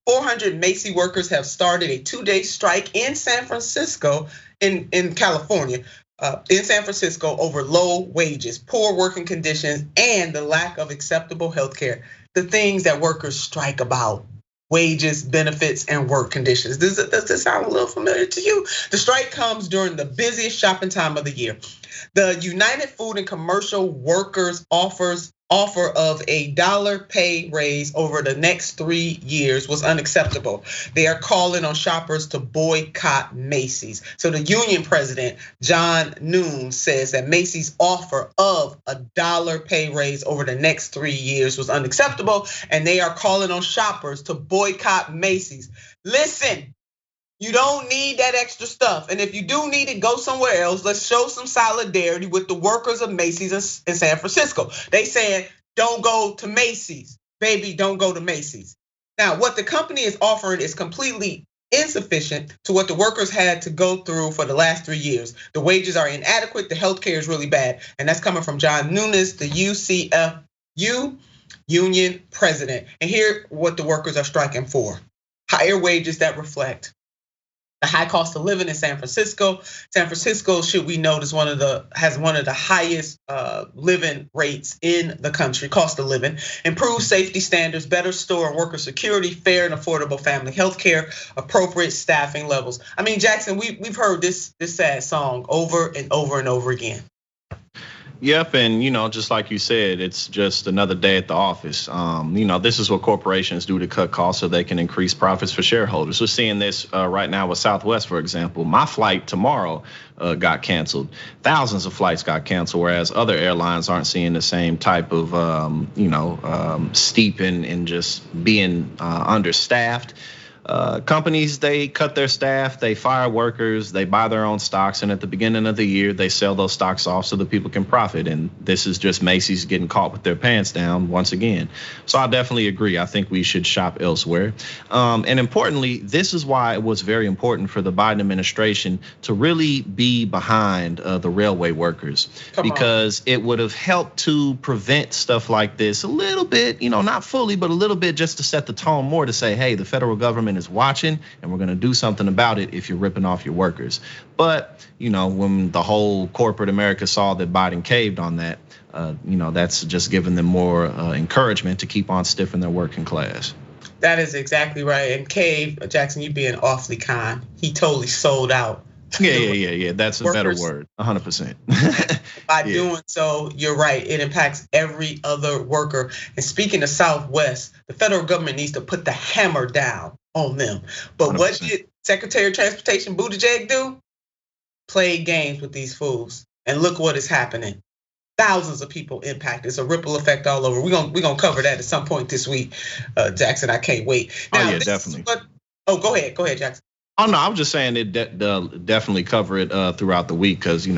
400 Macy workers have started a 2-day strike in San Francisco, in California, in San Francisco over low wages, poor working conditions, and the lack of acceptable health care. The things that workers strike about: wages, benefits, and work conditions. Does this sound a little familiar to you? The strike comes during the busiest shopping time of the year. The United Food and Commercial Workers offer of $1 pay raise over the next 3 years was unacceptable. They are calling on shoppers to boycott Macy's. So the union president, John Noon, says that Macy's offer of $1 pay raise over the next 3 years was unacceptable, and they are calling on shoppers to boycott Macy's. Listen, you don't need that extra stuff. And if you do need it, go somewhere else. Let's show some solidarity with the workers of Macy's in San Francisco. They saying, don't go to Macy's, baby, don't go to Macy's. Now, what the company is offering is completely insufficient to what the workers had to go through for the last 3 years. The wages are inadequate, the healthcare is really bad. And that's coming from John Nunes, the UCFU union president. And here what the workers are striking for: higher wages that reflect the high cost of living in San Francisco. San Francisco, should we note, has one of the highest living rates in the country, cost of living. Improved safety standards, better store and worker security, fair and affordable family health care, appropriate staffing levels. I mean, Jackson, we've heard this sad song over and over and over again. Yep, and just like you said, it's just another day at the office. This is what corporations do to cut costs so they can increase profits for shareholders. We're seeing this right now with Southwest, for example. My flight tomorrow got canceled. Thousands of flights got canceled, whereas other airlines aren't seeing the same type of, steep in just being understaffed. Companies, they cut their staff, they fire workers, they buy their own stocks, and at the beginning of the year, they sell those stocks off so that people can profit. And this is just Macy's getting caught with their pants down once again. So I definitely agree. I think we should shop elsewhere. And importantly, this is why it was very important for the Biden administration to really be behind the railway workers, because it would have helped to prevent stuff like this a little bit, not fully, but a little bit, just to set the tone more to say, hey, the federal government is watching and we're gonna do something about it if you're ripping off your workers. But when the whole corporate America saw that Biden caved on that, that's just giving them more encouragement to keep on stiffing their working class. That is exactly right. And cave, Jackson, you being awfully kind. He totally sold out. Yeah. That's a better word, 100%. By doing so, you're right, it impacts every other worker. And speaking of Southwest, the federal government needs to put the hammer down on them. But 100%. What did Secretary of Transportation Buttigieg do? Play games with these fools. And look what is happening. Thousands of people impacted. It's a ripple effect all over. We're gonna cover that at some point this week, Jackson. I can't wait. Now, definitely. Go ahead, Jackson. Oh no, I was just saying it definitely cover it throughout the week, because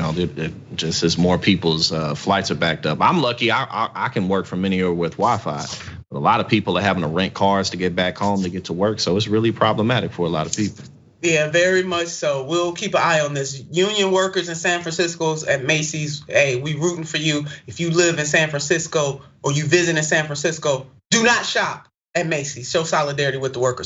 just as more people's flights are backed up. I'm lucky I can work from anywhere with Wi-Fi. But a lot of people are having to rent cars to get back home to get to work, so it's really problematic for a lot of people. Yeah, very much so. We'll keep an eye on this. Union workers in San Francisco at Macy's, hey, we rooting for you. If you live in San Francisco or you visit in San Francisco, do not shop at Macy's. Show solidarity with the workers.